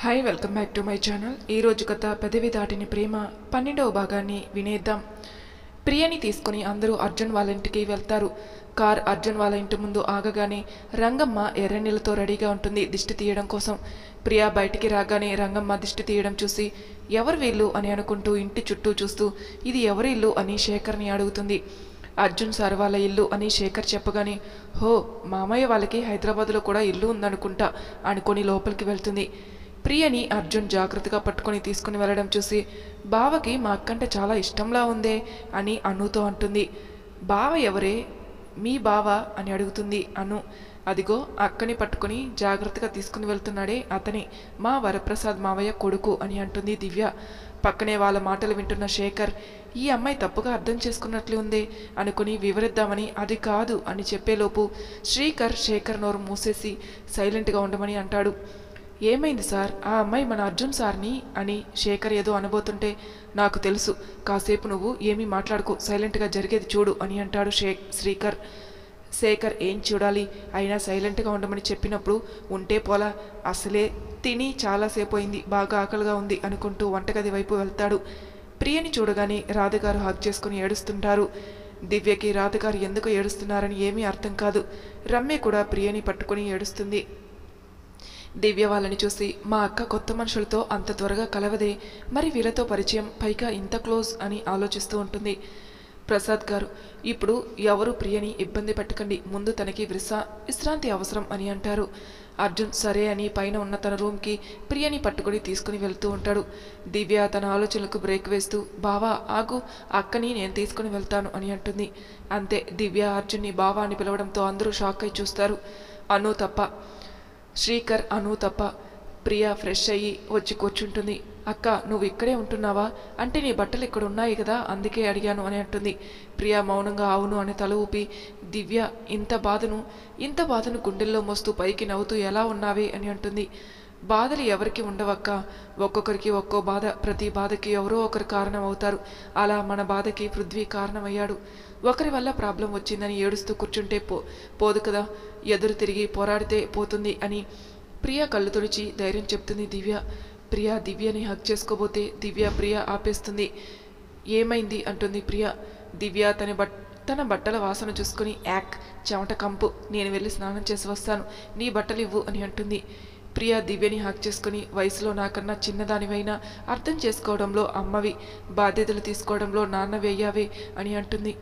Hi welcome back to my channel. ఈరోజు కథ పెదవి దాటిని ప్రేమ 12వ భాగాన్ని వినేద్దాం. ప్రియని తీసుకుని అందరూ అర్జున్ వాళ్ళ ఇంటికి వెళ్తారు. కార్ అర్జున్ వాళ్ళ ఇంటి ముందు ఆగగానే రంగమ్మ ఎర్రనీళ్ళతో రెడీగా ఉంటుంది దిష్టి తీయడం కోసం. ప్రియా బయటికి రాగానే రంగమ్మ దిష్టి తీయడం చూసి ఎవరు వీళ్ళు అని అనుకుంటూ ఇంటి చుట్టూ చూస్తూ ఇది ఎవరి ఇల్లు అని శేఖర్ని అడుగుతుంది. అర్జున్ సార్ వాళ్ళ ఇల్లు అని శేఖర్ చెప్పగానే హో, మామయ్య వాళ్ళకి హైదరాబాద్లో కూడా ఇల్లు ఉందనుకుంటా అనుకొని లోపలికి వెళ్తుంది. ప్రియని అర్జున్ జాగ్రత్తగా పట్టుకొని తీసుకుని వెళ్ళడం చూసి బావకి మా అక్కంటే చాలా ఇష్టంలా ఉందే అని అనుతో అంటుంది. బావ ఎవరే? మీ బావ అని అడుగుతుంది అను. అదిగో అక్కని పట్టుకుని జాగ్రత్తగా తీసుకుని వెళ్తున్నాడే అతని మా వరప్రసాద్ మావయ్య కొడుకు అని అంటుంది దివ్య. పక్కనే వాళ్ళ మాటలు వింటున్న శేఖర్ ఈ అమ్మాయి తప్పుగా అర్థం చేసుకున్నట్లు ఉందే అనుకుని వివరిద్దామని అది కాదు అని చెప్పేలోపు శేఖర్ నోరు మూసేసి సైలెంట్గా ఉండమని అంటాడు. ఏమైంది సార్, ఆ అమ్మాయి మన అర్జున్ సార్ని అని శేఖర్ ఏదో అనబోతుంటే నాకు తెలుసు, కాసేపు నువ్వు ఏమీ మాట్లాడుకో, సైలెంట్గా జరిగేది చూడు అని అంటాడు శేఖర్ ఏం చూడాలి, అయినా సైలెంట్గా ఉండమని చెప్పినప్పుడు ఉంటే పోలా, అసలే తిని చాలాసేపు అయింది, బాగా ఆకలిగా ఉంది అనుకుంటూ వంటగది వైపు వెళ్తాడు. ప్రియని చూడగానే రాధగారు హగ్ చేసుకుని ఏడుస్తుంటారు. దివ్యకి రాధగారు ఎందుకు ఏడుస్తున్నారని ఏమీ అర్థం కాదు. రమ్య కూడా ప్రియని పట్టుకుని ఏడుస్తుంది. దివ్య వాళ్ళని చూసి మా అక్క కొత్త మనుషులతో అంత త్వరగా కలవదే, మరి వీళ్ళతో పరిచయం, పైగా ఇంత క్లోజ్ అని ఆలోచిస్తూ ఉంటుంది. ప్రసాద్ గారు, ఇప్పుడు ఎవరు ప్రియని ఇబ్బంది పెట్టకండి, ముందు తనకి విశ్రాంతి అవసరం అని అంటారు. అర్జున్ సరే అని పైన ఉన్న తన రూమ్కి ప్రియని పట్టుకుని తీసుకుని వెళ్తూ ఉంటాడు. దివ్య తన ఆలోచనలకు బ్రేక్ వేస్తూ బావా ఆగు, అక్కని నేను తీసుకుని వెళ్తాను అని అంటుంది. అంతే, దివ్య అర్జున్ని బావా అని పిలవడంతో అందరూ షాక్ అయి చూస్తారు. అను తప్ప ప్రియా ఫ్రెష్ అయ్యి వచ్చి కూర్చుంటుంది. అక్క, నువ్వు ఇక్కడే ఉంటున్నావా? అంటే నీ బట్టలు ఇక్కడ ఉన్నాయి కదా, అందుకే అడిగాను అని అంటుంది. ప్రియా మౌనంగా అవును అని తల ఊపి దివ్య ఇంత బాధను గుండెల్లో మోస్తూ పైకి నవ్వుతూ ఎలా ఉన్నావే అని అంటుంది. బాధలు ఎవరికి ఉండవక్క, ఒక్కొక్కరికి ఒక్కో బాధ, ప్రతి బాధకి ఎవరో ఒకరు కారణం అవుతారు. అలా మన బాధకి పృథ్వీ కారణమయ్యాడు. ఒకరి వల్ల ప్రాబ్లం వచ్చిందని ఏడుస్తూ కూర్చుంటే పోదు కదా, ఎదురు తిరిగి పోరాడితే పోతుంది అని ప్రియా కళ్ళు తుడిచి ధైర్యం చెప్తుంది దివ్య. ప్రియా దివ్యని హగ్ చేసుకోబోతే దివ్య ప్రియా ఆపేస్తుంది. ఏమైంది అంటుంది ప్రియా. దివ్య తన బట్టల వాసన చూసుకుని యాక్, చెమట కంపు, నేను వెళ్ళి స్నానం చేసి వస్తాను, నీ బట్టలు ఇవ్వు అని అంటుంది. ప్రియా దివ్యని హక్ చేసుకుని వయసులో నాకన్నా చిన్నదానివైనా అర్థం చేసుకోవడంలో అమ్మవి, బాధ్యతలు తీసుకోవడంలో నాన్నవి అయ్యావే అని అంటుంది.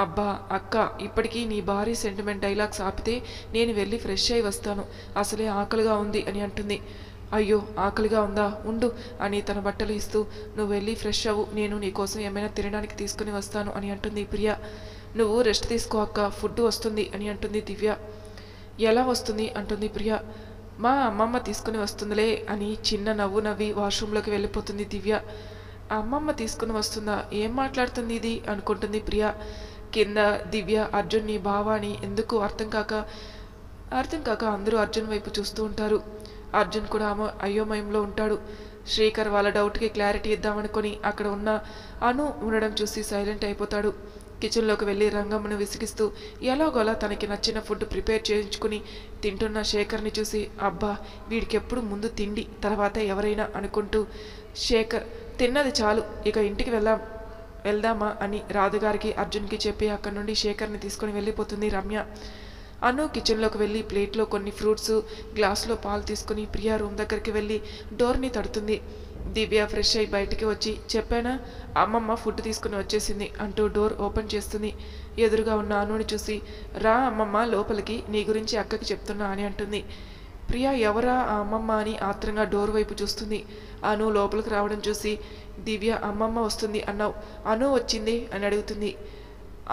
అబ్బా అక్క, ఇప్పటికీ నీ భారీ సెంటిమెంట్ డైలాగ్స్ ఆపితే నేను వెళ్ళి ఫ్రెష్ అయి వస్తాను, అసలే ఆకలిగా ఉంది అని అంటుంది. అయ్యో ఆకలిగా ఉందా, ఉండు అని తన బట్టలు ఇస్తూ నువ్వు వెళ్ళి ఫ్రెష్ అవ్వు, నేను నీకోసం ఏమైనా తినడానికి తీసుకుని వస్తాను అని అంటుంది ప్రియా. నువ్వు రెస్ట్ తీసుకో అక్క, ఫుడ్ వస్తుంది అని అంటుంది దివ్య. ఎలా వస్తుంది అంటుంది ప్రియా. మా అమ్మమ్మ తీసుకుని వస్తుందిలే అని చిన్న నవ్వు నవ్వి వాష్రూమ్లోకి వెళ్ళిపోతుంది దివ్య. అమ్మమ్మ తీసుకుని వస్తుందా, ఏం మాట్లాడుతుంది ఇది అనుకుంటుంది ప్రియా. కింద దివ్య అర్జున్ని బావాని ఎందుకు అర్థం కాక అందరూ అర్జున్ వైపు చూస్తూ ఉంటారు. అర్జున్ కూడా అయోమయంలో ఉంటాడు. శ్రీకర్ వాళ్ళ డౌట్కి క్లారిటీ ఇద్దామనుకొని అక్కడ ఉన్న అను ఉండడం చూసి సైలెంట్ అయిపోతాడు. కిచెన్లోకి వెళ్ళి రంగమ్మను విసిగిస్తూ ఎలాగోలా తనకి నచ్చిన ఫుడ్ ప్రిపేర్ చేయించుకుని తింటున్న శేఖర్ని చూసి అబ్బా, వీడికి ఎప్పుడు ముందు తిండి తర్వాత ఎవరైనా అనుకుంటూ శేఖర్ తిన్నది చాలు, ఇక ఇంటికి వెళ్దామా అని రాధగారికి అర్జున్కి చెప్పి అక్కడి నుండి శేఖర్ని తీసుకొని వెళ్ళిపోతుంది రమ్య. అను కిచెన్లోకి వెళ్ళి ప్లేట్లో కొన్ని ఫ్రూట్స్, గ్లాసులో పాలు తీసుకుని ప్రియా రూమ్ దగ్గరికి వెళ్ళి డోర్ని తడుతుంది. దివ్య ఫ్రెష్ అయి బయటికి వచ్చి చెప్పానా, అమ్మమ్మ ఫుడ్ తీసుకుని వచ్చేసింది అంటూ డోర్ ఓపెన్ చేస్తుంది. ఎదురుగా ఉన్న అనుని చూసి రా అమ్మమ్మ లోపలికి, నీ గురించి అక్కకి చెప్తున్నా అని అంటుంది. ప్రియా ఎవరా ఆ అమ్మమ్మ అని ఆత్రంగా డోర్ వైపు చూస్తుంది. అను లోపలికి రావడం చూసి దివ్య అమ్మమ్మ వస్తుంది అన్నావు, అను వచ్చింది అని అడుగుతుంది.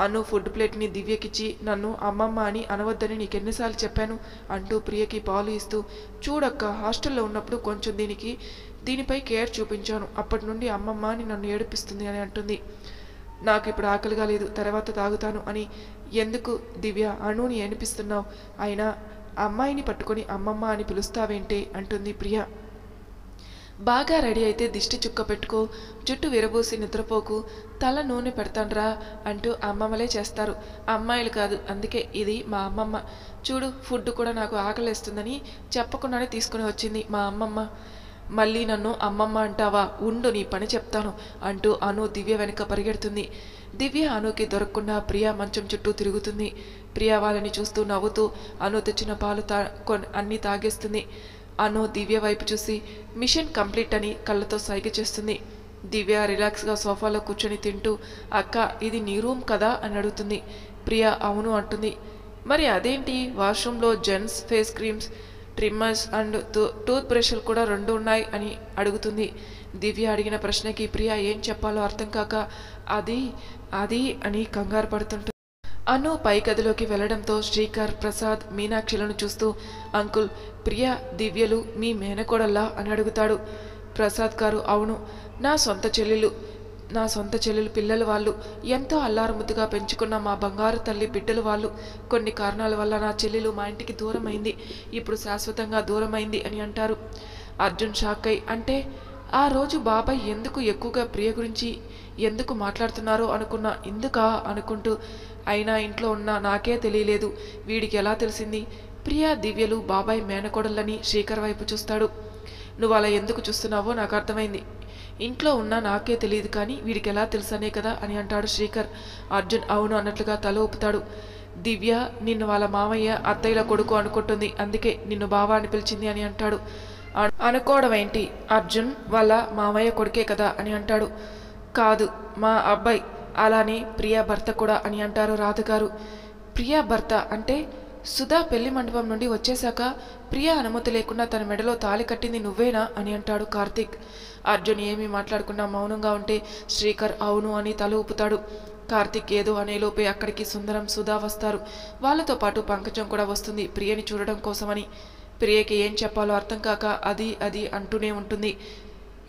అను ఫుడ్ ప్లేట్ని దివ్యకిచ్చి నన్ను అమ్మమ్మ అని అనవద్దని నీకెన్నిసార్లు చెప్పాను అంటూ ప్రియకి పాలు ఇస్తూ చూడక్క, హాస్టల్లో ఉన్నప్పుడు కొంచెం దీనిపై కేర్ చూపించాను, అప్పటి నుండి అమ్మమ్మ అని నన్ను ఏడిపిస్తుంది అని అంటుంది. నాకు ఇప్పుడు ఆకలిగా లేదు, తర్వాత తాగుతాను అని. ఎందుకు దివ్య అనుని ఏడిపిస్తున్నావు, అయినా అమ్మాయిని పట్టుకొని అమ్మమ్మ అని పిలుస్తావేంటే అంటుంది ప్రియ. బాగా రెడీ అయితే దిష్టి చుక్క పెట్టుకో, జుట్టు విరబూసి నిద్రపోకు, తల నూనె పెడతాన్రా అంటూ అమ్మమ్మలే చేస్తారు, అమ్మాయిలు కాదు. అందుకే ఇది మా అమ్మమ్మ. చూడు, ఫుడ్ కూడా నాకు ఆకలేస్తుందని చెప్పకుండానే తీసుకుని వచ్చింది మా అమ్మమ్మ. మళ్ళీ నన్ను అమ్మమ్మ అంటావా, ఉండు నీ పని చెప్తాను అంటూ అను దివ్య వెనుక పరిగెడుతుంది. దివ్య అనుకి దొరకకుండా ప్రియా మంచం చుట్టూ తిరుగుతుంది. ప్రియా వాళ్ళని చూస్తూ నవ్వుతూ అను తెచ్చిన పాలు అన్నీ తాగేస్తుంది. అను దివ్య వైపు చూసి మిషన్ కంప్లీట్ అని కళ్ళతో సైగ చేస్తుంది. దివ్య రిలాక్స్గా సోఫాలో కూర్చొని తింటూ, అక్క ఇది నీ రూమ్ కదా అని అడుగుతుంది. ప్రియా అవును అంటుంది. మరి అదేంటి వాష్రూమ్లో gents face creams, trimmers and tooth బ్రష్లు కూడా 2 ఉన్నాయి అని అడుగుతుంది. దివ్య అడిగిన ప్రశ్నకి ప్రియా ఏం చెప్పాలో అర్థం కాక అది అది అని కంగారు పడుతుంటుంది. అను పై గదిలోకి వెళ్లడంతో శ్రీకర్, ప్రసాద్, మీనాక్షిలను చూస్తూ అంకుల్, ప్రియా దివ్యలు మీ మేనకోడల్లా అని అడుగుతాడు. ప్రసాద్ గారు అవును, నా సొంత చెల్లెలు పిల్లలు వాళ్ళు, ఎంతో అల్లారుముద్దుగా పెంచుకున్న మా బంగారు తల్లి బిడ్డలు వాళ్ళు. కొన్ని కారణాల వల్ల నా చెల్లెలు మా ఇంటికి దూరమైంది, ఇప్పుడు శాశ్వతంగా దూరమైంది అని అంటారు. అర్జున్ షాక్ అయి, అంటే ఆ రోజు బాబాయ్ ఎందుకు ఎక్కువగా ప్రియ గురించి ఎందుకు మాట్లాడుతున్నారో అనుకున్నా, ఎందుకా అనుకుంటూ, అయినా ఇంట్లో ఉన్న నాకే తెలియలేదు, వీడికి ఎలా తెలిసింది? ప్రియా దివ్యలు బాబాయ్ మేనకోడళ్ళని శ్రీకర్ వైపు చూస్తాడు. నువ్వు అలా ఎందుకు చూస్తున్నావో నాకు అర్థమైంది, ఇంట్లో ఉన్నా నాకే తెలియదు కానీ వీడికి ఎలా తెలుసనే కదా అని అంటాడు శ్రీకర్. అర్జున్ అవును అన్నట్లుగా తల ఊపుతాడు. దివ్య నిన్ను వాళ్ళ మామయ్య అత్తయ్యల కొడుకు అనుకుంటుంది, అందుకే నిన్ను బావా అని పిలిచింది అని అంటాడు. అనుకోవడం ఏంటి, అర్జున్ వాళ్ళ మామయ్య కొడుకే కదా అని అంటాడు. కాదు మా అబ్బాయి, అలానే ప్రియా భర్త కూడా అని అంటారు రాధగారు. ప్రియా భర్త అంటే సుధా పెళ్లి మండపం నుండి వచ్చేశాక ప్రియా అనుమతి లేకుండా తన మెడలో తాళి కట్టింది నువ్వేనా అని అంటాడు కార్తీక్. అర్జున్ ఏమీ మాట్లాడకుండా మౌనంగా ఉంటే శ్రీకర్ అవును అని తల ఊపుతాడు. కార్తీక్ ఏదో అనేలోపే అక్కడికి సుందరం, సుధా వస్తారు. వాళ్ళతో పాటు పంకజం కూడా వస్తుంది ప్రియని చూడడం కోసమని. ప్రియకి ఏం చెప్పాలో అర్థం కాక అది అంటూనే ఉంటుంది.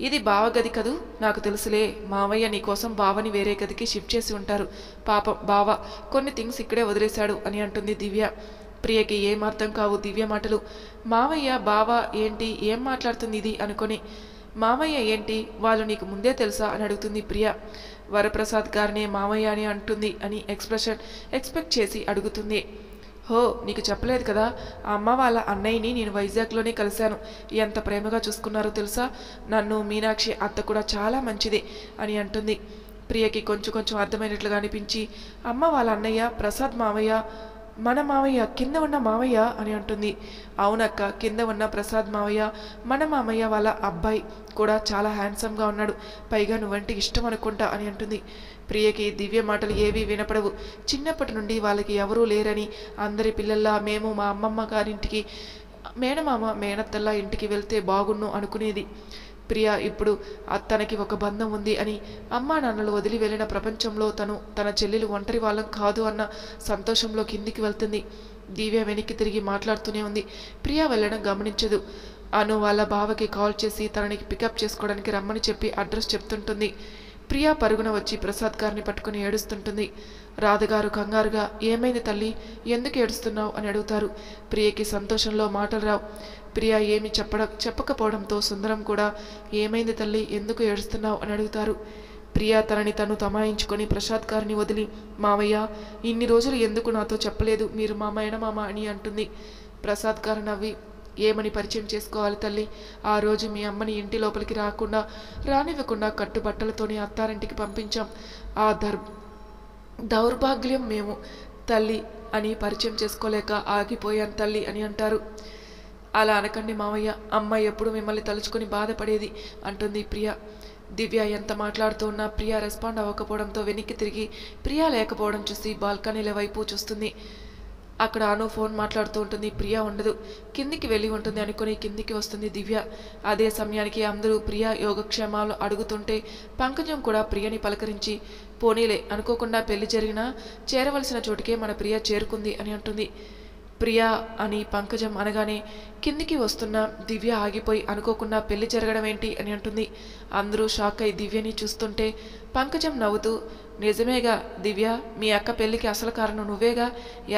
ఇది బావ గది కదూ, నాకు తెలుసులే, మావయ్య నీకోసం బావని వేరే గదికి షిఫ్ట్ చేసి ఉంటారు, పాపం బావ కొన్ని థింగ్స్ ఇక్కడే వదిలేశాడు అని అంటుంది దివ్య. ప్రియకి ఏం అర్థం కావు దివ్య మాటలు. మావయ్య బావ ఏంటి, ఏం మాట్లాడుతుంది ఇది అనుకొని, మావయ్య ఏంటి, వాళ్ళు నీకు ముందే తెలుసా అని అడుగుతుంది ప్రియ. వరప్రసాద్ గారినే మావయ్య అని అంటుంది అని ఎక్స్పెక్ట్ చేసి అడుగుతుంది. హో నీకు చెప్పలేదు కదా, ఆ అమ్మ వాళ్ళ అన్నయ్యని నేను వైజాగ్లోనే కలిశాను, ఎంత ప్రేమగా చూసుకున్నారో తెలుసా, నన్ను మీనాక్షి అత్త కూడా చాలా మంచిది అని అంటుంది. ప్రియకి కొంచెం అర్థమైనట్లుగా అనిపించి, అమ్మ వాళ్ళ అన్నయ్య ప్రసాద్ మావయ్య, మన మావయ్య కింద ఉన్న మావయ్య అని అంటుంది. అవునక్క, కింద ఉన్న ప్రసాద్ మావయ్య మన మామయ్య వాళ్ళ అబ్బాయి కూడా చాలా హ్యాండ్సమ్గా ఉన్నాడు, పైగా నువ్వంటే ఇష్టం అనుకుంటా అని అంటుంది. ప్రియకి దివ్య మాటలు ఏవీ వినపడవు. చిన్నప్పటి నుండి వాళ్ళకి ఎవరూ లేరని, అందరి పిల్లల్లా మేము మా అమ్మమ్మ గారింటికి, మేనమామ మేనత్తల్లా ఇంటికి వెళ్తే బాగున్ను అనుకునేది. ప్రియ ఇప్పుడు తనకి ఒక బంధం ఉంది అని, అమ్మా నాన్నలు వదిలి వెళ్ళిన ప్రపంచంలో తన చెల్లెలు ఒంటరి వాళ్ళం కాదు అన్న సంతోషంలో కిందికి వెళ్తుంది. దివ్య వెనక్కి తిరిగి మాట్లాడుతూనే ఉంది. ప్రియ వెళ్ళడం గమనించదు. అను వాళ్ళ బావకి కాల్ చేసి తనని పికప్ చేసుకోవడానికి రమ్మని చెప్పి అడ్రస్ చెప్తుంటుంది. ప్రియా పరుగున వచ్చి ప్రసాద్ గారిని పట్టుకుని ఏడుస్తుంటుంది. రాధగారు కంగారుగా, ఏమైంది తల్లి, ఎందుకు ఏడుస్తున్నావు అని అడుగుతారు. ప్రియకి సంతోషంలో మాటలు రావు. ప్రియా ఏమి చెప్పకపోవడంతో సుందరం కూడా, ఏమైంది తల్లి, ఎందుకు ఏడుస్తున్నావు అని అడుగుతారు. ప్రియా తనని తను తమాయించుకొని ప్రసాద్ గారిని వదిలి, మావయ్య ఇన్ని రోజులు ఎందుకు నాతో చెప్పలేదు, మీరు మా మేనమామ అని అంటుంది. ప్రసాద్ గారు నవ్వి, ఏమని పరిచయం చేసుకోవాలి తల్లి, ఆ రోజు మీ అమ్మని ఇంటి లోపలికి రానివ్వకుండా కట్టుబట్టలతోనే అత్తారింటికి పంపించాం, ఆ దౌర్భాగ్యం మేము తల్లి అని పరిచయం చేసుకోలేక ఆగిపోయాను తల్లి అని అంటారు. అలా అనకండి మావయ్య, అమ్మ ఎప్పుడు మిమ్మల్ని తలుచుకొని బాధపడేది అంటుంది ప్రియ. దివ్య ఎంత మాట్లాడుతూ ఉన్నా ప్రియ రెస్పాండ్ అవ్వకపోవడంతో వెనక్కి తిరిగి ప్రియ లేకపోవడం చూసి బాల్కనీల వైపు చూస్తుంది. అక్కడ అను ఫోన్ మాట్లాడుతూ ఉంటుంది. ప్రియ ఉండదు, కిందికి వెళ్ళి ఉంటుంది అనుకుని కిందికి వస్తుంది దివ్య. అదే సమయానికి అందరూ ప్రియ యోగక్షేమాలు అడుగుతుంటే పంకజం కూడా ప్రియని పలకరించి, పోనీలే, అనుకోకుండా పెళ్లి జరిగినా చేరవలసిన చోటుకే మన ప్రియ చేరుకుంది అని అంటుంది. ప్రియా అని పంకజం అనగానే కిందికి వస్తున్న దివ్య ఆగిపోయి, అనుకోకుండా పెళ్లి జరగడం ఏంటి అని అంటుంది. అందరూ షాక్ అయి దివ్యని చూస్తుంటే పంకజం నవ్వుతూ, నిజమేగా దివ్య, మీ అక్క పెళ్లికి అసలు కారణం నువ్వేగా,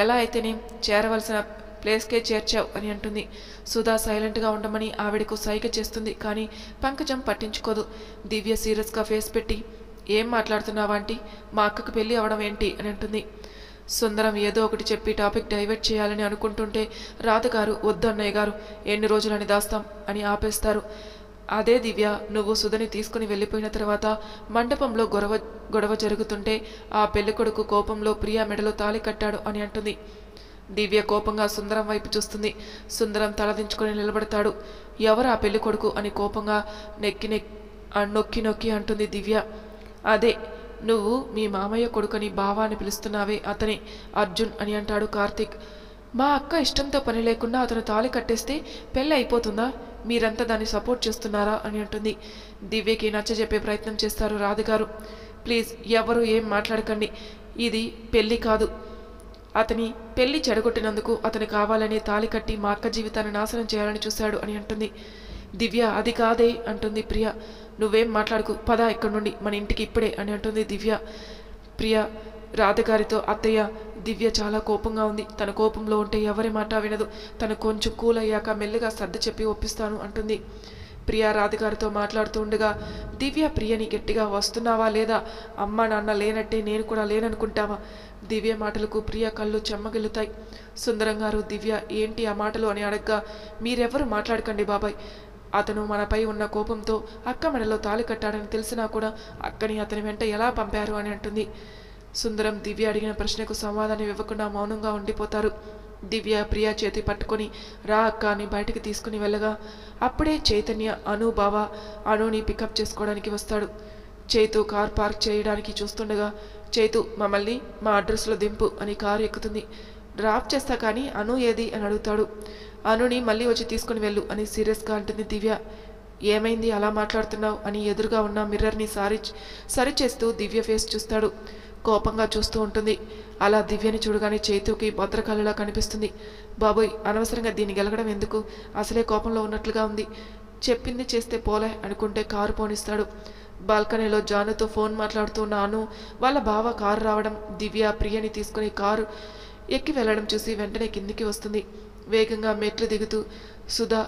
ఎలా అయితేనే చేరవలసిన ప్లేస్కే చేర్చావు అని అంటుంది. సుధా సైలెంట్గా ఉండమని ఆవిడకు సైగ చేస్తుంది, కానీ పంకజం పట్టించుకోదు. దివ్య సీరియస్గా ఫేస్ పెట్టి, ఏం మాట్లాడుతున్నావా ఆంటీ, మా అక్కకు పెళ్లి అవడం ఏంటి అని అంటుంది. సుందరం ఏదో ఒకటి చెప్పి టాపిక్ డైవర్ట్ చేయాలని అనుకుంటుంటే రాధగారు, వద్దు అన్నయ్య గారు, ఎన్ని రోజులని దాస్తాం అని ఆపేస్తారు. అదే దివ్య, నువ్వు సుధని తీసుకుని వెళ్ళిపోయిన తర్వాత మండపంలో గొడవ జరుగుతుంటే ఆ పెళ్ళికొడుకు కోపంలో ప్రియా మెడలో తాళి కట్టాడు అని అంటుంది. దివ్య కోపంగా సుందరం వైపు చూస్తుంది. సుందరం తలదించుకొని నిలబడతాడు. ఎవరు ఆ పెళ్ళికొడుకు అని కోపంగా నొక్కి నొక్కి అంటుంది దివ్య. అదే, నువ్వు మీ మామయ్య కొడుకని బావా అని పిలుస్తున్నావే అతనే అర్జున్ అని అంటాడు కార్తీక్. మా అక్క ఇష్టంతో పని లేకుండా అతను తాళి కట్టేస్తే పెళ్ళి అయిపోతుందా? మీరంతా దాన్ని సపోర్ట్ చేస్తున్నారా అని అంటుంది. దివ్యకి నచ్చజెప్పే ప్రయత్నం చేస్తారు రాధగారు. ప్లీజ్ ఎవరు ఏం మాట్లాడకండి, ఇది పెళ్ళి కాదు. అతని పెళ్లి చెడగొట్టినందుకు అతను కావాలని తాళి కట్టి మా అక్క జీవితాన్ని నాశనం చేయాలని చూశాడు అని అంటుంది. దివ్య అది కాదే అంటుంది ప్రియ. నువ్వేం మాట్లాడుకు, పద ఇక్కడి నుండి, మన ఇంటికి ఇప్పుడే అని అంటుంది దివ్య. ప్రియ రాధగారితో, అత్తయ్య, దివ్య చాలా కోపంగా ఉంది. తన కోపంలో ఉంటే ఎవరి మాట వినదు. తను కొంచెం కూల్ అయ్యాక మెల్లిగా సర్ది చెప్పి ఒప్పిస్తాను అంటుంది. ప్రియ రాధగారితో మాట్లాడుతూ ఉండగా దివ్య ప్రియని గట్టిగా, వస్తున్నావా లేదా? అమ్మ నాన్న లేనట్టే నేను కూడా లేననుకుంటావా? దివ్య మాటలకు ప్రియ కళ్ళు చెమ్మగిల్లుతాయి. సుందరం గారు, దివ్య ఏంటి ఆ మాటలు అని అడగ్గా, మీరెవరు మాట్లాడకండి బాబాయ్. అతను మనపై ఉన్న కోపంతో అక్క మెడలో తాళి కట్టాడని తెలిసినా కూడా అక్కని అతని వెంట ఎలా పంపారు అని అంటుంది. సుందరం దివ్య అడిగిన ప్రశ్నకు సమాధానం ఇవ్వకుండా మౌనంగా ఉండిపోతారు. దివ్య ప్రియా చేతి పట్టుకొని రా అక్క అని బయటికి తీసుకుని వెళ్ళగా అప్పుడే చైతన్య, అను బావ అనుని పికప్ చేసుకోవడానికి వస్తాడు. చైతు కార్ పార్క్ చేయడానికి చూస్తుండగా, చైతు మమ్మల్ని మా అడ్రస్లో దింపు అని కారు ఎక్కుతుంది. డ్రాప్ చేస్తా కానీ అను ఏది అని అడుగుతాడు. అనుని మళ్ళీ వచ్చి తీసుకుని వెళ్ళు అని సీరియస్గా అంటుంది దివ్య. ఏమైంది అలా మాట్లాడుతున్నావు అని ఎదురుగా ఉన్న మిర్రర్ని సరిచేస్తూ దివ్య ఫేస్ చూస్తాడు. కోపంగా చూస్తూ ఉంటుంది. అలా దివ్యని చూడగానే చైతుకి భద్రకాళలా కనిపిస్తుంది. బాబోయ్, అనవసరంగా దీన్ని గెలగడం ఎందుకు? అసలే కోపంలో ఉన్నట్లుగా ఉంది. చెప్పింది చేస్తే పోలే అనుకుంటే కారు పోనిస్తాడు. బాల్కనీలో జానుతో ఫోన్ మాట్లాడుతూ ఉన్న అను వాళ్ళ బావ కారు రావడం, దివ్య ప్రియని తీసుకుని కారు ఎక్కి వెళ్ళడం చూసి వెంటనే కిందికి వస్తుంది. వేగంగా మెట్లు దిగుతూ, సుధా,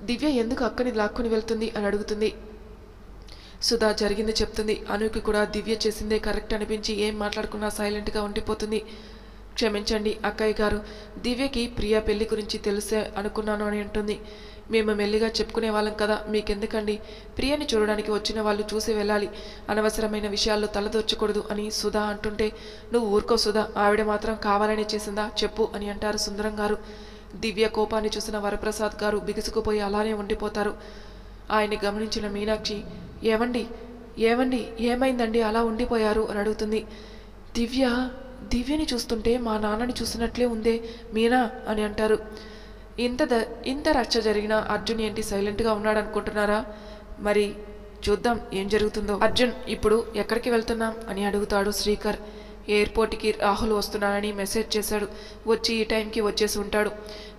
దివ్య ఎందుకు అక్కని లాక్కుని వెళ్తుంది అని అడుగుతుంది. సుధా జరిగింది చెప్తుంది. అనుకి కూడా దివ్య చేసిందే కరెక్ట్ అనిపించి ఏం మాట్లాడుకున్నా సైలెంట్గా ఉండిపోతుంది. క్షమించండి అక్కయ్య గారు, దివ్యకి ప్రియ పెళ్లి గురించి తెలిసే అనుకున్నాను అని అంటుంది. మేము మెల్లిగా చెప్పుకునే వాళ్ళం కదా, మీకెందుకండి? ప్రియని చూడడానికి వచ్చిన వాళ్ళు చూసి వెళ్ళాలి, అనవసరమైన విషయాల్లో తలదొచ్చకూడదు అని సుధా అంటుంటే, నువ్వు ఊరుకో సుధా, ఆవిడ మాత్రం కావాలనే చేసిందా చెప్పు అని అంటారు సుందరం గారు. దివ్య కోపాన్ని చూసిన వరప్రసాద్ గారు బిగుసుకుపోయి అలానే ఉండిపోతారు. ఆయన్ని గమనించిన మీనాక్షి, ఏమండి ఏమండి ఏమైందండి అలా ఉండిపోయారు అని అడుగుతుంది. దివ్యని చూస్తుంటే మా నాన్నని చూసినట్లే ఉందే మీనా అని అంటారు. ఇంత రచ్చ జరిగినా అర్జున్ ఏంటి సైలెంట్గా ఉన్నాడు అనుకుంటున్నారా? మరి చూద్దాం ఏం జరుగుతుందో. అర్జున్, ఇప్పుడు ఎక్కడికి వెళ్తున్నాం అని అడుగుతాడు శ్రీకర్. ఎయిర్పోర్ట్కి రాహుల్ వస్తున్నానని మెసేజ్ చేశాడు. వచ్చి ఈ టైంకి వచ్చేసి ఉంటాడు.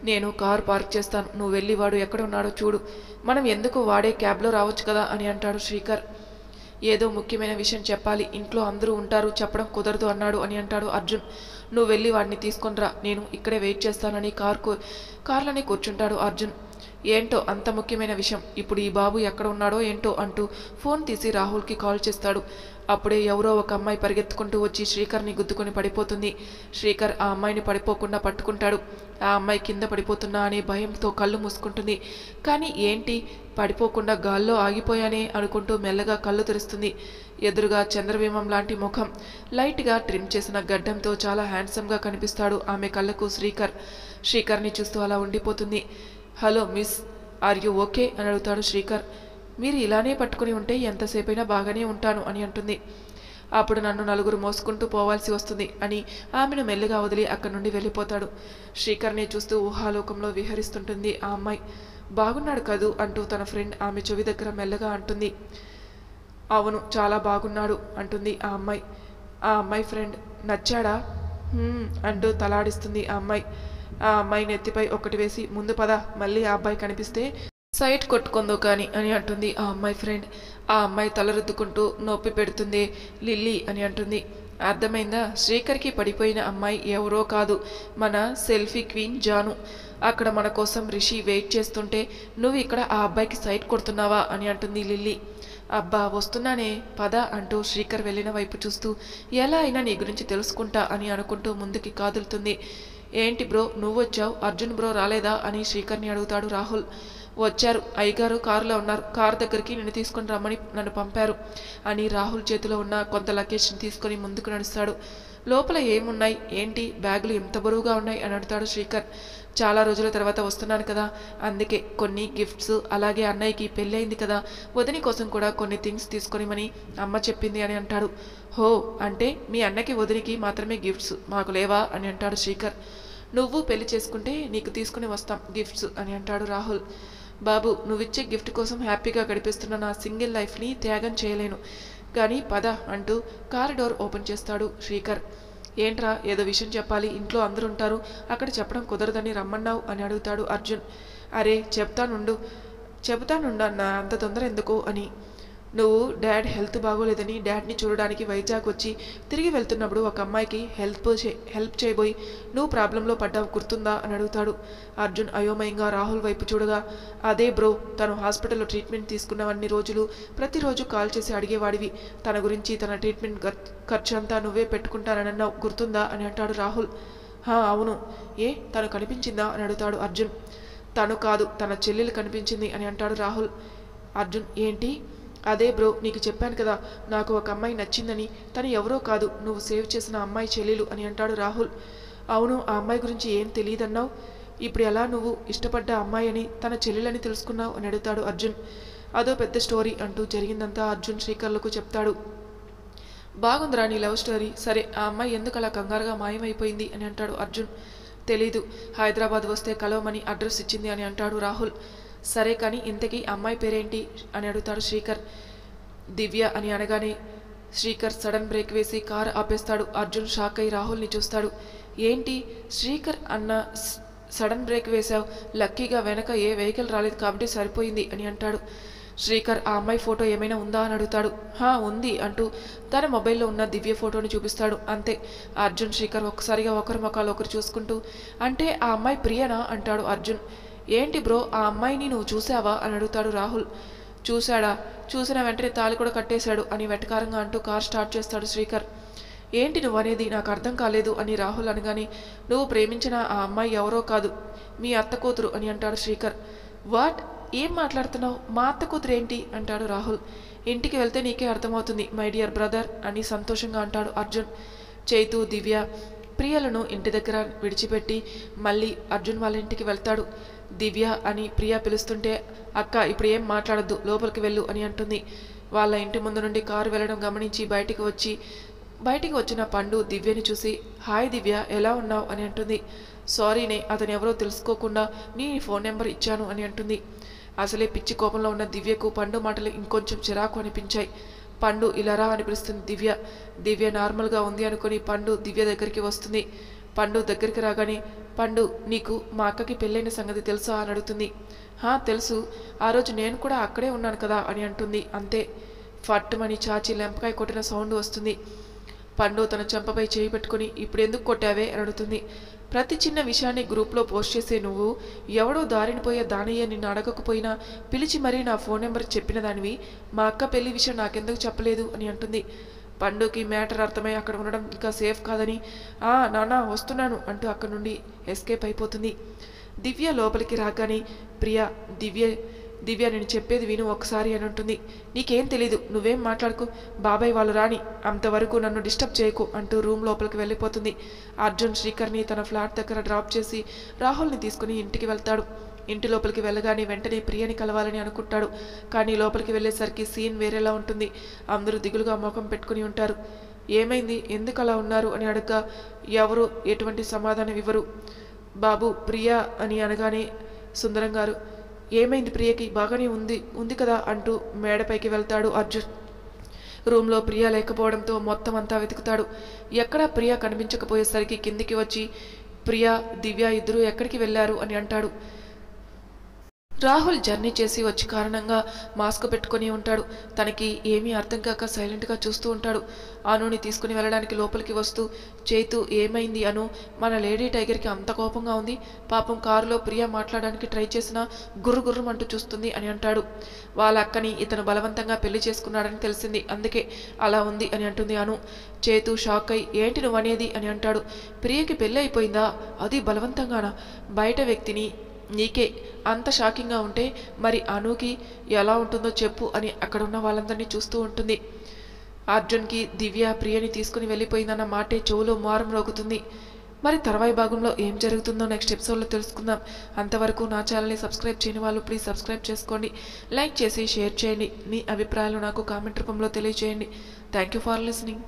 నేను కారు పార్క్ చేస్తాను, నువ్వు వెళ్ళి వాడు ఎక్కడ ఉన్నాడో చూడు. మనం ఎందుకు వాడే క్యాబ్లో రావచ్చు కదా అని అంటాడు శ్రీకర్. ఏదో ముఖ్యమైన విషయం చెప్పాలి, ఇంట్లో అందరూ ఉంటారు, చెప్పడం కుదరదు అన్నాడు అని అంటాడు అర్జున్. నువ్వు వెళ్ళి వాడిని తీసుకొనిరా, నేను ఇక్కడే వెయిట్ చేస్తానని కార్లోనే కూర్చుంటాడు అర్జున్. ఏంటో అంత ముఖ్యమైన విషయం, ఇప్పుడు ఈ బాబు ఎక్కడ ఉన్నాడో ఏంటో అంటూ ఫోన్ తీసి రాహుల్కి కాల్ చేస్తాడు. అప్పుడే ఎవరో ఒక అమ్మాయి పరిగెత్తుకుంటూ వచ్చి శ్రీకర్ని గుద్దుకొని పడిపోతుంది. శ్రీకర్ ఆ అమ్మాయిని పడిపోకుండా పట్టుకుంటాడు. ఆ అమ్మాయి కింద పడిపోతున్నా అనే భయంతో కళ్ళు మూసుకుంటుంది. కానీ ఏంటి, పడిపోకుండా గాల్లో ఆగిపోయానే అనుకుంటూ మెల్లగా కళ్ళు తెరుస్తుంది. ఎదురుగా చంద్రబింబం లాంటి ముఖం, లైట్గా ట్రిమ్ చేసిన గడ్డంతో చాలా హ్యాండ్సమ్గా కనిపిస్తాడు ఆమె కళ్ళకు శ్రీకర్. శ్రీకర్ని చూస్తూ అలా ఉండిపోతుంది. Hello miss, are you okay అని అడుగుతాడు శ్రీకర్. మీరు ఇలానే పట్టుకుని ఉంటే ఎంతసేపైనా బాగానే ఉంటాను అని అంటుంది. అప్పుడు నన్ను నలుగురు మోసుకుంటూ పోవాల్సి వస్తుంది అని ఆమెను మెల్లిగా వదిలి అక్కడి నుండి వెళ్ళిపోతాడు. శ్రీకర్ని చూస్తూ ఊహాలోకంలో విహరిస్తుంటుంది ఆ అమ్మాయి. బాగున్నాడు కదూ అంటూ తన ఫ్రెండ్ ఆమె చెవి దగ్గర మెల్లగా అంటుంది. అవును, చాలా బాగున్నాడు అంటుంది ఆ అమ్మాయి. ఆ అమ్మాయి ఫ్రెండ్ నచ్చాడా అంటూ తలాడిస్తుంది ఆ అమ్మాయి. ఆ అమ్మాయి నెత్తిపై ఒకటి వేసి, ముందు పద, మళ్ళీ ఆ అబ్బాయి కనిపిస్తే సైట్ కొట్టుకుందో కానీ అని అంటుంది ఆ అమ్మాయి ఫ్రెండ్. ఆ అమ్మాయి తలరుద్దుకుంటూ నొప్పి పెడుతుంది. లిల్లీ అని అంటుంది. అర్థమైందా? శ్రీకర్కి పడిపోయిన అమ్మాయి ఎవరో కాదు, మన సెల్ఫీ క్వీన్ జాను. అక్కడ మన కోసం రిషి వెయిట్ చేస్తుంటే నువ్వు ఇక్కడ ఆ అబ్బాయికి సైట్ కొడుతున్నావా అని అంటుంది లిల్లీ. అబ్బా వస్తున్నానే పద అంటూ శ్రీకర్ వెళ్ళిన వైపు చూస్తూ, ఎలా అయినా నీ గురించి తెలుసుకుంటా అని అనుకుంటూ ముందుకి కాదులుతుంది. ఏంటి బ్రో నువ్వు వచ్చావు, అర్జున్ బ్రో రాలేదా అని శ్రీకర్ని అడుగుతాడు రాహుల్. వచ్చారు, అయ్యగారు కారులో ఉన్నారు, కారు దగ్గరికి నిన్ను తీసుకొని రమ్మని నన్ను పంపారు అని రాహుల్ చేతిలో ఉన్న కొంత లగేజ్ని తీసుకొని ముందుకు నడుస్తాడు. లోపల ఏమున్నాయి ఏంటి, బ్యాగులు ఎంత బరువుగా ఉన్నాయి అని అడుగుతాడు శ్రీకర్. చాలా రోజుల తర్వాత వస్తున్నాను కదా, అందుకే కొన్ని గిఫ్ట్స్, అలాగే అన్నయ్యకి పెళ్ళయింది కదా, వదిని కోసం కూడా కొన్ని థింగ్స్ తీసుకొనిమని అమ్మ చెప్పింది అని అంటాడు. హో, అంటే మీ అన్నకి వదినికి మాత్రమే గిఫ్ట్స్, మాకు లేవా అని అంటాడు శ్రీకర్. నువ్వు పెళ్లి చేసుకుంటే నీకు తీసుకుని వస్తాం గిఫ్ట్స్ అని అంటాడు రాహుల్. బాబు, నువ్విచ్చే గిఫ్ట్ కోసం హ్యాపీగా గడిపిస్తున్న నా సింగిల్ లైఫ్ని త్యాగం చేయలేను, కానీ పద అంటూ కారు డోర్ ఓపెన్ చేస్తాడు శ్రీకర్. ఏంట్రా, ఏదో విషయం చెప్పాలి, ఇంట్లో అందరూ ఉంటారు, అక్కడ చెప్పడం కుదరదని రమ్మన్నావు అని అడుగుతాడు అర్జున్. అరే చెబుతానుండన్నా, అంత తొందర ఎందుకు అని. నువ్వు డాడ్ హెల్త్ బాగోలేదని డాడ్ని చూడడానికి వైజాగ్ వచ్చి తిరిగి వెళ్తున్నప్పుడు ఒక అమ్మాయికి హెల్ప్ చేయబోయి నువ్వు ప్రాబ్లంలో పడ్డావు, గుర్తుందా అని అడుగుతాడు. అర్జున్ అయోమయంగా రాహుల్ వైపు చూడగా, అదే బ్రో, తను హాస్పిటల్లో ట్రీట్మెంట్ తీసుకున్నవన్నీ రోజులు ప్రతిరోజు కాల్ చేసి అడిగేవాడివి, తన గురించి తన ట్రీట్మెంట్ ఖర్చు అంతా నువ్వే పెట్టుకుంటానన్నావు, గుర్తుందా అని అంటాడు రాహుల్. అవును, తను కనిపించిందా అని అడుగుతాడు అర్జున్. తను కాదు, తన చెల్లెలు కనిపించింది అని అంటాడు రాహుల్. అర్జున్, ఏంటి? అదే బ్రో, నీకు చెప్పాను కదా, నాకు ఒక అమ్మాయి నచ్చిందని, తను ఎవరో కాదు, నువ్వు సేవ్ చేసిన అమ్మాయి చెల్లెలు అని అంటాడు రాహుల్. అవును, ఆ అమ్మాయి గురించి ఏం తెలియదన్నావు, ఇప్పుడు ఎలా నువ్వు ఇష్టపడ్డ అమ్మాయి అని తన చెల్లెలని తెలుసుకున్నావు అని అడుగుతాడు అర్జున్. అదో పెద్ద స్టోరీ అంటూ జరిగిందంతా అర్జున్ శ్రీకర్లకు చెప్తాడు. బాగుందిరా నీ లవ్ స్టోరీ, సరే ఆ అమ్మాయి ఎందుకు అలా కంగారుగా మాయమైపోయింది అని అంటాడు అర్జున్. తెలీదు, హైదరాబాద్ వస్తే కలవమని అడ్రస్ ఇచ్చింది అని అంటాడు రాహుల్. సరే కానీ ఇంతకీ అమ్మాయి పేరేంటి అని అడుగుతాడు శ్రీకర్. దివ్య అని అనగానే శ్రీకర్ సడన్ బ్రేక్ వేసి కారు ఆపేస్తాడు. అర్జున్ షాక్ అయి రాహుల్ని చూస్తాడు. ఏంటి శ్రీకర్ అన్న సడన్ బ్రేక్ వేశావు, లక్కీగా వెనక ఏ వెహికల్ రాలేదు కాబట్టి సరిపోయింది అని అంటాడు. శ్రీకర్, ఆ అమ్మాయి ఫోటో ఏమైనా ఉందా అని అడుగుతాడు. ఉంది అంటూ తన మొబైల్లో ఉన్న దివ్య ఫోటోని చూపిస్తాడు. అంతే. అర్జున్ శ్రీకర్ ఒక్కసారిగా ఒకరి ముఖాలు ఒకరు చూసుకుంటూ, అంటే ఆ అమ్మాయి ప్రియనా అంటాడు అర్జున్. ఏంటి బ్రో, ఆ అమ్మాయిని నువ్వు చూసావా అని అడుగుతాడు రాహుల్. చూశాడా, చూసిన వెంటనే తాళి కూడా కట్టేశాడు అని వెటకారంగా అంటూ కార్ స్టార్ట్ చేస్తాడు శ్రీకర్. ఏంటి నువ్వు అనేది, నాకు అర్థం కాలేదు అని రాహుల్ అనగానే, నువ్వు ప్రేమించిన ఆ అమ్మాయి ఎవరో కాదు, మీ అత్త కూతురు అని అంటాడు శ్రీకర్. వాట్, ఏం మాట్లాడుతున్నావు, మా అత్త కూతురు ఏంటి అంటాడు రాహుల్. ఇంటికి వెళ్తే నీకే అర్థమవుతుంది మై డియర్ బ్రదర్ అని సంతోషంగా అంటాడు అర్జున్. చైతు, దివ్య ప్రియలను ఇంటి దగ్గర విడిచిపెట్టి మళ్ళీ అర్జున్ వాళ్ళ ఇంటికి వెళ్తాడు. దివ్య అని ప్రియా పిలుస్తుంటే, అక్క ఇప్పుడు ఏం మాట్లాడద్దు, లోపలికి వెళ్ళు అని అంటుంది. వాళ్ళ ఇంటి ముందు నుండి కారు వెళ్ళడం గమనించి బయటికి వచ్చిన పండు దివ్యని చూసి, హాయ్ దివ్య, ఎలా ఉన్నావు అని అంటుంది. సారీనే, అతను ఎవరో తెలుసుకోకుండా నీ ఫోన్ నెంబర్ ఇచ్చాను అని అంటుంది. అసలే పిచ్చి కోపంలో ఉన్న దివ్యకు పండు మాటలు ఇంకొంచెం చిరాకు అనిపించాయి. పండు ఇలా రా అని పిలుస్తుంది దివ్య నార్మల్గా ఉంది అనుకుని పండు దివ్య దగ్గరికి వస్తుంది. పండు దగ్గరికి రాగానే, పండు నీకు మా అక్కకి పెళ్ళైన సంగతి తెలుసా అని అడుగుతుంది. తెలుసు, ఆ రోజు నేను కూడా అక్కడే ఉన్నాను కదా అని అంటుంది. అంతే. ఫట్టుమని చాచి లెంపకాయ కొట్టిన సౌండ్ వస్తుంది. పండు తన చెంపపై చేయి పెట్టుకుని, ఇప్పుడు ఎందుకు కొట్టావే అని అడుగుతుంది. ప్రతి చిన్న విషయాన్ని గ్రూప్లో పోస్ట్ చేసే నువ్వు, ఎవడో దారిని పోయే దానయ్య నిన్ను అడగకపోయినా పిలిచి మరీ నా ఫోన్ నెంబర్ చెప్పిన దానివి, మా అక్క పెళ్లి విషయం నాకెందుకు చెప్పలేదు అని అంటుంది. పండుకి మ్యాటర్ అర్థమై అక్కడ ఉండడం ఇంకా సేఫ్ కాదని, నాన్న వస్తున్నాను అంటూ అక్కడి నుండి ఎస్కేప్ అయిపోతుంది. దివ్య లోపలికి రాగానే, ప్రియా, దివ్య నేను చెప్పేది విను ఒకసారి అని ఉంటుంది. నీకేం తెలీదు, నువ్వేం మాట్లాడుకు, బాబాయ్ వాళ్ళు రాని, అంతవరకు నన్ను డిస్టర్బ్ చేయకు అంటూ రూమ్ లోపలికి వెళ్ళిపోతుంది. అర్జున్ శ్రీకర్ని తన ఫ్లాట్ దగ్గర డ్రాప్ చేసి రాహుల్ని తీసుకుని ఇంటికి వెళ్తాడు. ఇంటి లోపలికి వెళ్ళగానే వెంటనే ప్రియని కలవాలని అనుకుంటాడు. కానీ లోపలికి వెళ్ళేసరికి సీన్ వేరేలా ఉంటుంది. అందరూ దిగులుగా ముఖం పెట్టుకుని ఉంటారు. ఏమైంది, ఎందుకు అలా ఉన్నారు అని అడగ్గా ఎవరు ఎటువంటి సమాధానం ఇవ్వరు. బాబు, ప్రియా అని అనగానే సుందరం గారు, ఏమైంది ప్రియకి, బాగానే ఉంది కదా అంటూ మేడపైకి వెళ్తాడు అర్జున్. రూమ్లో ప్రియా లేకపోవడంతో మొత్తం అంతా వెతుకుతాడు. ఎక్కడా ప్రియా కనిపించకపోయేసరికి కిందికి వచ్చి, ప్రియా, దివ్య ఇద్దరూ ఎక్కడికి వెళ్ళారు అని అంటాడు. రాహుల్ జర్నీ చేసి వచ్చి కారణంగా మాస్క్ పెట్టుకుని ఉంటాడు. తనకి ఏమీ అర్థం కాక సైలెంట్గా చూస్తూ ఉంటాడు. అనుని తీసుకుని వెళ్ళడానికి లోపలికి వస్తూ, చైతు ఏమైంది అను, మన లేడీ టైగర్కి అంత కోపంగా ఉంది, పాపం కారులో ప్రియా మాట్లాడడానికి ట్రై చేసినా గుర్రుమంటూ చూస్తుంది అని అంటాడు. వాళ్ళ అక్కని ఇతను బలవంతంగా పెళ్లి చేసుకున్నాడని తెలిసింది, అందుకే అలా ఉంది అని అంటుంది అను. చైతు షాక్ అయి, ఏంటి నువ్వు అనేది అని అంటాడు. ప్రియకి పెళ్ళి అయిపోయిందా, అది బలవంతంగానా, బయట వ్యక్తిని నీకే అంత షాకింగ్గా ఉంటే మరి అనుకి ఎలా ఉంటుందో చెప్పు అని అక్కడ ఉన్న వాళ్ళందరినీ చూస్తూ ఉంటుంది. అర్జున్కి దివ్య ప్రియని తీసుకుని వెళ్ళిపోయిందన్న మాటే చెవులో మారం రోగుతుంది. మరి తర్వాయి భాగంలో ఏం జరుగుతుందో నెక్స్ట్ ఎపిసోడ్లో తెలుసుకుందాం. అంతవరకు నా ఛానల్ని సబ్స్క్రైబ్ చేయని వాళ్ళు ప్లీజ్ సబ్స్క్రైబ్ చేసుకోండి. లైక్ చేసి షేర్ చేయండి. మీ అభిప్రాయాలు నాకు కామెంట్ రూపంలో తెలియజేయండి. Thank you for listening.